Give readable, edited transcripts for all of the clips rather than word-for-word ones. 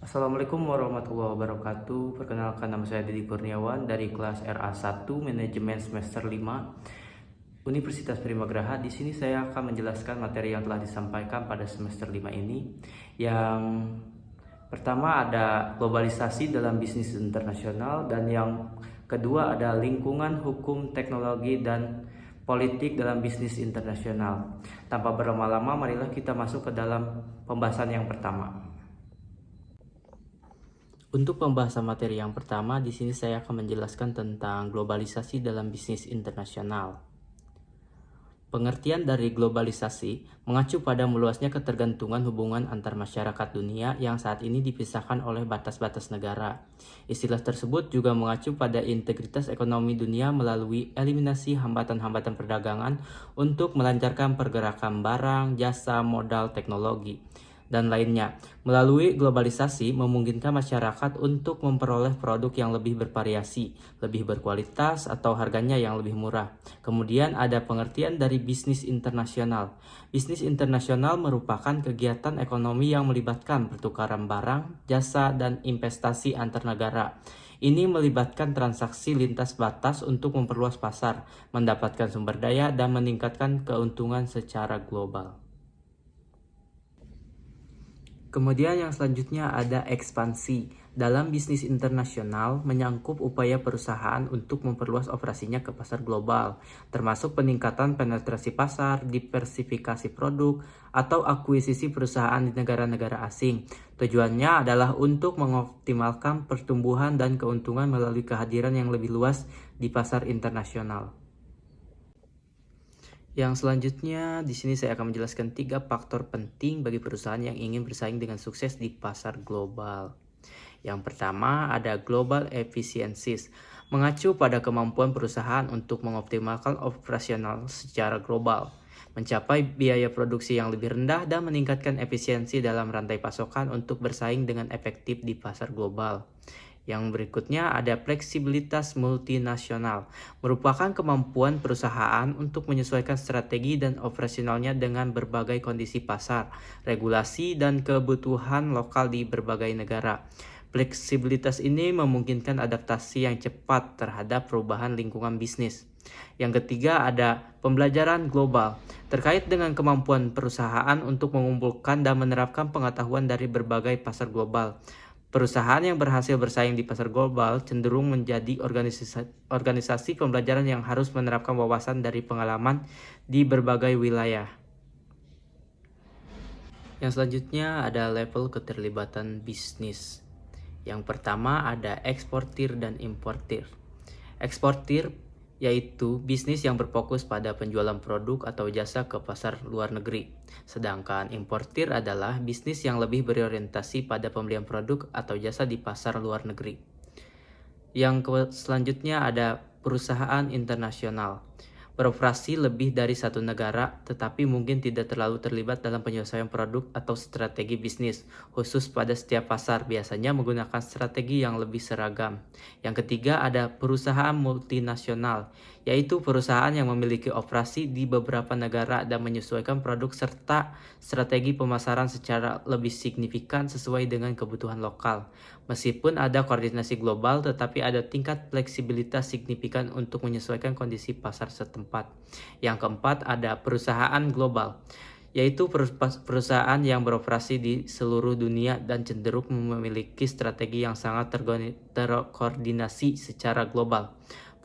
Assalamualaikum warahmatullahi wabarakatuh. Perkenalkan, nama saya Dedi Kurniawan dari kelas RA1 Manajemen semester 5 Universitas Primagraha. Di sini saya akan menjelaskan materi yang telah disampaikan pada semester 5 ini. Yang pertama ada globalisasi dalam bisnis internasional, dan yang kedua ada lingkungan hukum, teknologi, dan politik dalam bisnis internasional. Tanpa berlama-lama, marilah kita masuk ke dalam pembahasan yang pertama. Untuk pembahasan materi yang pertama, di sini saya akan menjelaskan tentang globalisasi dalam bisnis internasional. Pengertian dari globalisasi mengacu pada meluasnya ketergantungan hubungan antar masyarakat dunia yang saat ini dipisahkan oleh batas-batas negara. Istilah tersebut juga mengacu pada integritas ekonomi dunia melalui eliminasi hambatan-hambatan perdagangan untuk melancarkan pergerakan barang, jasa, modal, teknologi, dan lainnya. Melalui globalisasi memungkinkan masyarakat untuk memperoleh produk yang lebih bervariasi, lebih berkualitas, atau harganya yang lebih murah. Kemudian ada pengertian dari bisnis internasional. Bisnis internasional merupakan kegiatan ekonomi yang melibatkan pertukaran barang, jasa, dan investasi antar negara. Ini melibatkan transaksi lintas batas untuk memperluas pasar, mendapatkan sumber daya, dan meningkatkan keuntungan secara global. Kemudian yang selanjutnya ada ekspansi. Dalam bisnis internasional menyangkut upaya perusahaan untuk memperluas operasinya ke pasar global, termasuk peningkatan penetrasi pasar, diversifikasi produk, atau akuisisi perusahaan di negara-negara asing. Tujuannya adalah untuk mengoptimalkan pertumbuhan dan keuntungan melalui kehadiran yang lebih luas di pasar internasional. Yang selanjutnya, di sini saya akan menjelaskan 3 faktor penting bagi perusahaan yang ingin bersaing dengan sukses di pasar global. Yang pertama ada global efficiencies, mengacu pada kemampuan perusahaan untuk mengoptimalkan operasional secara global, mencapai biaya produksi yang lebih rendah, dan meningkatkan efisiensi dalam rantai pasokan untuk bersaing dengan efektif di pasar global. Yang berikutnya ada fleksibilitas multinasional, merupakan kemampuan perusahaan untuk menyesuaikan strategi dan operasionalnya dengan berbagai kondisi pasar, regulasi, dan kebutuhan lokal di berbagai negara. Fleksibilitas ini memungkinkan adaptasi yang cepat terhadap perubahan lingkungan bisnis. Yang ketiga ada pembelajaran global, terkait dengan kemampuan perusahaan untuk mengumpulkan dan menerapkan pengetahuan dari berbagai pasar global. Perusahaan yang berhasil bersaing di pasar global cenderung menjadi organisasi pembelajaran yang harus menerapkan wawasan dari pengalaman di berbagai wilayah. Yang selanjutnya ada level keterlibatan bisnis. Yang pertama ada eksportir dan importir. Eksportir yaitu bisnis yang berfokus pada penjualan produk atau jasa ke pasar luar negeri. Sedangkan importir adalah bisnis yang lebih berorientasi pada pembelian produk atau jasa di pasar luar negeri. Yang selanjutnya ada perusahaan internasional. Beroperasi lebih dari satu negara, tetapi mungkin tidak terlalu terlibat dalam penyelesaian produk atau strategi bisnis, khusus pada setiap pasar, biasanya menggunakan strategi yang lebih seragam. Yang ketiga ada perusahaan multinasional, yaitu perusahaan yang memiliki operasi di beberapa negara dan menyesuaikan produk serta strategi pemasaran secara lebih signifikan sesuai dengan kebutuhan lokal. Meskipun ada koordinasi global, tetapi ada tingkat fleksibilitas signifikan untuk menyesuaikan kondisi pasar setempat. Yang keempat ada perusahaan global, yaitu perusahaan yang beroperasi di seluruh dunia dan cenderung memiliki strategi yang sangat terkoordinasi secara global.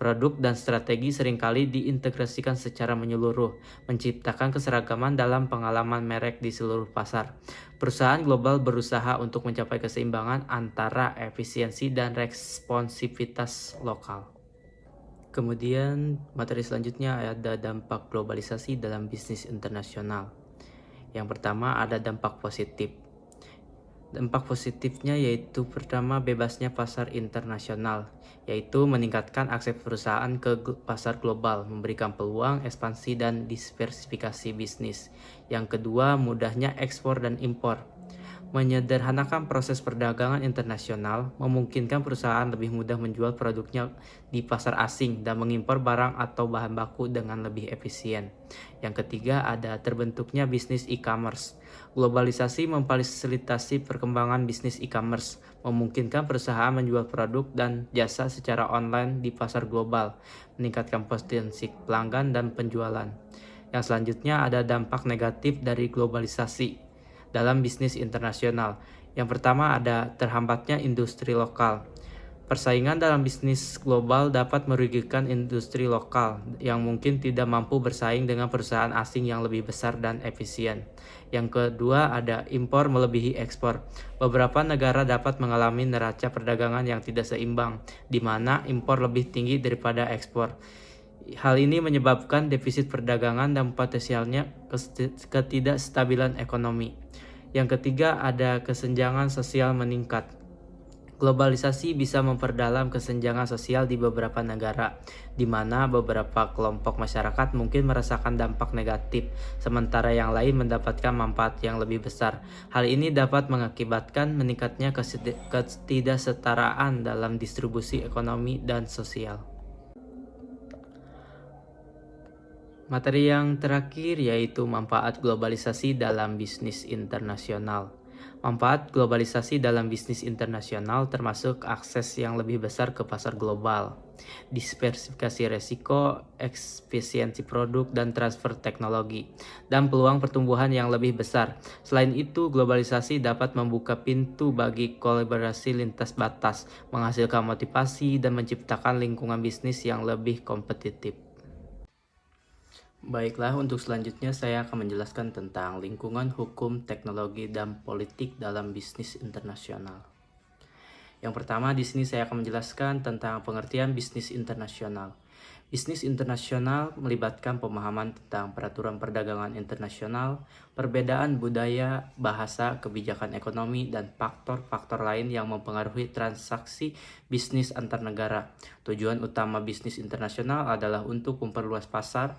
Produk dan strategi seringkali diintegrasikan secara menyeluruh, menciptakan keseragaman dalam pengalaman merek di seluruh pasar. Perusahaan global berusaha untuk mencapai keseimbangan antara efisiensi dan responsivitas lokal. Kemudian materi selanjutnya ada dampak globalisasi dalam bisnis internasional. Yang pertama ada dampak positif. Dampak positifnya yaitu pertama bebasnya pasar internasional, yaitu meningkatkan akses perusahaan ke pasar global, memberikan peluang ekspansi dan diversifikasi bisnis. Yang kedua mudahnya ekspor dan impor. Menyederhanakan proses perdagangan internasional memungkinkan perusahaan lebih mudah menjual produknya di pasar asing dan mengimpor barang atau bahan baku dengan lebih efisien. Yang ketiga, ada terbentuknya bisnis e-commerce. Globalisasi memfasilitasi perkembangan bisnis e-commerce, memungkinkan perusahaan menjual produk dan jasa secara online di pasar global, meningkatkan potensi pelanggan dan penjualan. Yang selanjutnya ada dampak negatif dari globalisasi dalam bisnis internasional. Yang pertama ada terhambatnya industri lokal. Persaingan dalam bisnis global dapat merugikan industri lokal yang mungkin tidak mampu bersaing dengan perusahaan asing yang lebih besar dan efisien. Yang kedua ada impor melebihi ekspor. Beberapa negara dapat mengalami neraca perdagangan yang tidak seimbang, di mana impor lebih tinggi daripada ekspor. Hal ini menyebabkan defisit perdagangan dan potensialnya ketidakstabilan ekonomi. Yang ketiga ada kesenjangan sosial meningkat. Globalisasi bisa memperdalam kesenjangan sosial di beberapa negara, di mana beberapa kelompok masyarakat mungkin merasakan dampak negatif, sementara yang lain mendapatkan manfaat yang lebih besar. Hal ini dapat mengakibatkan meningkatnya ketidaksetaraan dalam distribusi ekonomi dan sosial. Materi yang terakhir yaitu manfaat globalisasi dalam bisnis internasional. Manfaat globalisasi dalam bisnis internasional termasuk akses yang lebih besar ke pasar global, diversifikasi resiko, efisiensi produk dan transfer teknologi, dan peluang pertumbuhan yang lebih besar. Selain itu, globalisasi dapat membuka pintu bagi kolaborasi lintas batas, menghasilkan motivasi dan menciptakan lingkungan bisnis yang lebih kompetitif. Baiklah, untuk selanjutnya saya akan menjelaskan tentang lingkungan hukum, teknologi, dan politik dalam bisnis internasional. Yang pertama, di sini saya akan menjelaskan tentang pengertian bisnis internasional. Bisnis internasional melibatkan pemahaman tentang peraturan perdagangan internasional, perbedaan budaya, bahasa, kebijakan ekonomi, dan faktor-faktor lain yang mempengaruhi transaksi bisnis antar negara. Tujuan utama bisnis internasional adalah untuk memperluas pasar,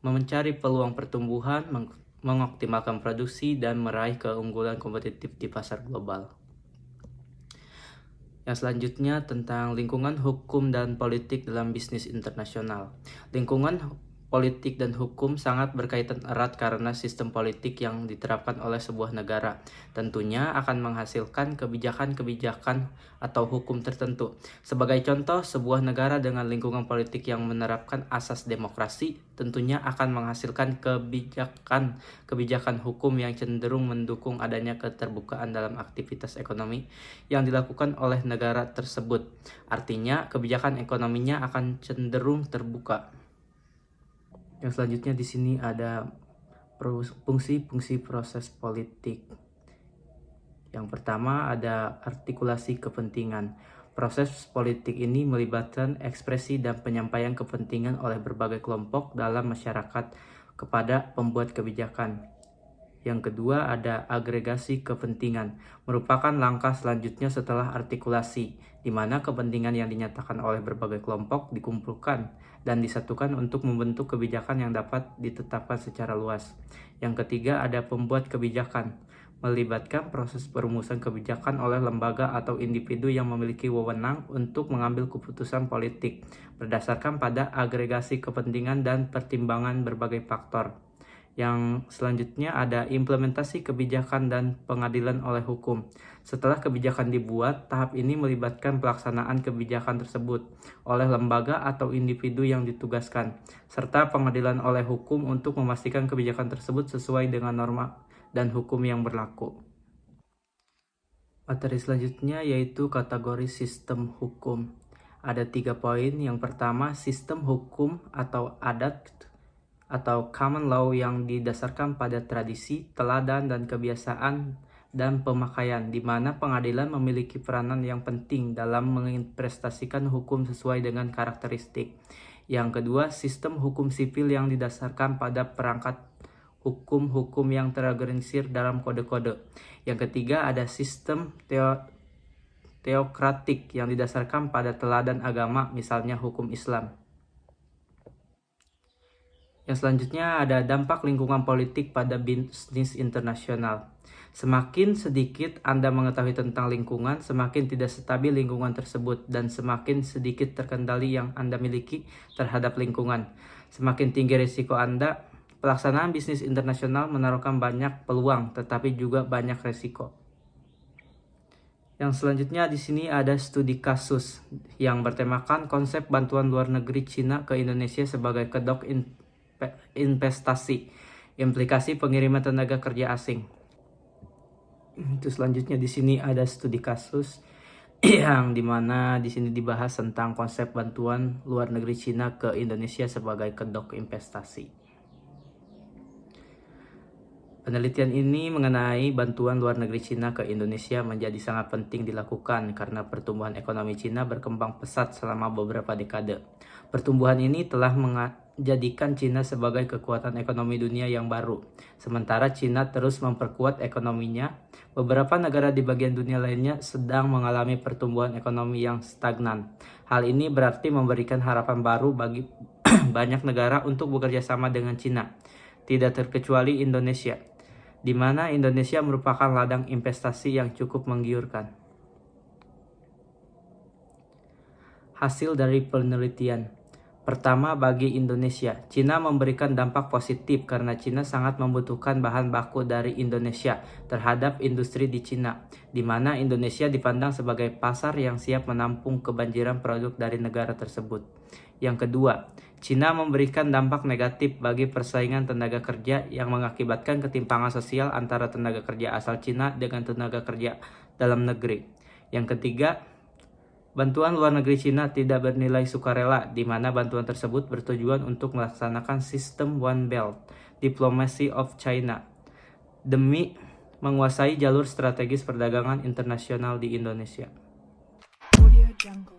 mencari peluang pertumbuhan, mengoptimalkan produksi, dan meraih keunggulan kompetitif di pasar global. Yang selanjutnya tentang lingkungan hukum dan politik dalam bisnis internasional. Lingkungan politik dan hukum sangat berkaitan erat karena sistem politik yang diterapkan oleh sebuah negara tentunya akan menghasilkan kebijakan-kebijakan atau hukum tertentu. Sebagai contoh, sebuah negara dengan lingkungan politik yang menerapkan asas demokrasi tentunya akan menghasilkan kebijakan hukum yang cenderung mendukung adanya keterbukaan dalam aktivitas ekonomi yang dilakukan oleh negara tersebut. Artinya, kebijakan ekonominya akan cenderung terbuka. Yang selanjutnya di sini ada fungsi-fungsi proses politik. Yang pertama ada artikulasi kepentingan. Proses politik ini melibatkan ekspresi dan penyampaian kepentingan oleh berbagai kelompok dalam masyarakat kepada pembuat kebijakan. Yang kedua ada agregasi kepentingan, merupakan langkah selanjutnya setelah artikulasi, di mana kepentingan yang dinyatakan oleh berbagai kelompok dikumpulkan dan disatukan untuk membentuk kebijakan yang dapat ditetapkan secara luas. Yang ketiga ada pembuat kebijakan, melibatkan proses perumusan kebijakan oleh lembaga atau individu yang memiliki wewenang untuk mengambil keputusan politik berdasarkan pada agregasi kepentingan dan pertimbangan berbagai faktor. Yang selanjutnya ada implementasi kebijakan dan pengadilan oleh hukum. Setelah kebijakan dibuat, tahap ini melibatkan pelaksanaan kebijakan tersebut oleh lembaga atau individu yang ditugaskan, serta pengadilan oleh hukum untuk memastikan kebijakan tersebut sesuai dengan norma dan hukum yang berlaku. Materi selanjutnya yaitu kategori sistem hukum. Ada 3 poin. Yang pertama, sistem hukum atau adat atau common law yang didasarkan pada tradisi, teladan, dan kebiasaan dan pemakaian, di mana pengadilan memiliki peranan yang penting dalam menginterpretasikan hukum sesuai dengan karakteristik. Yang kedua, sistem hukum sipil yang didasarkan pada perangkat hukum-hukum yang terorganisir dalam kode-kode. Yang ketiga, ada sistem teokratik yang didasarkan pada teladan agama, misalnya hukum Islam. Yang selanjutnya ada dampak lingkungan politik pada bisnis internasional. Semakin sedikit Anda mengetahui tentang lingkungan, semakin tidak stabil lingkungan tersebut, dan semakin sedikit terkendali yang Anda miliki terhadap lingkungan. Semakin tinggi risiko Anda. Pelaksanaan bisnis internasional menaruhkan banyak peluang, tetapi juga banyak risiko. Yang selanjutnya di sini ada studi kasus yang bertemakan konsep bantuan luar negeri Cina ke Indonesia sebagai kedok investasi, implikasi pengiriman tenaga kerja asing. Itu selanjutnya di sini ada studi kasus yang dimana di sini dibahas tentang konsep bantuan luar negeri Cina ke Indonesia sebagai kedok investasi. Penelitian ini mengenai bantuan luar negeri Cina ke Indonesia menjadi sangat penting dilakukan karena pertumbuhan ekonomi Cina berkembang pesat selama beberapa dekade. Pertumbuhan ini telah menjadikan Cina sebagai kekuatan ekonomi dunia yang baru. Sementara Cina terus memperkuat ekonominya, beberapa negara di bagian dunia lainnya sedang mengalami pertumbuhan ekonomi yang stagnan. Hal ini berarti memberikan harapan baru bagi banyak negara untuk bekerja sama dengan Cina, tidak terkecuali Indonesia, di mana Indonesia merupakan ladang investasi yang cukup menggiurkan. Hasil dari penelitian. Pertama, bagi Indonesia, Cina memberikan dampak positif karena Cina sangat membutuhkan bahan baku dari Indonesia terhadap industri di Cina, di mana Indonesia dipandang sebagai pasar yang siap menampung kebanjiran produk dari negara tersebut. Yang kedua, Cina memberikan dampak negatif bagi persaingan tenaga kerja yang mengakibatkan ketimpangan sosial antara tenaga kerja asal Cina dengan tenaga kerja dalam negeri. Yang ketiga, bantuan luar negeri Cina tidak bernilai sukarela, di mana bantuan tersebut bertujuan untuk melaksanakan sistem One Belt, Diplomacy of China, demi menguasai jalur strategis perdagangan internasional di Indonesia. Audio Jungle.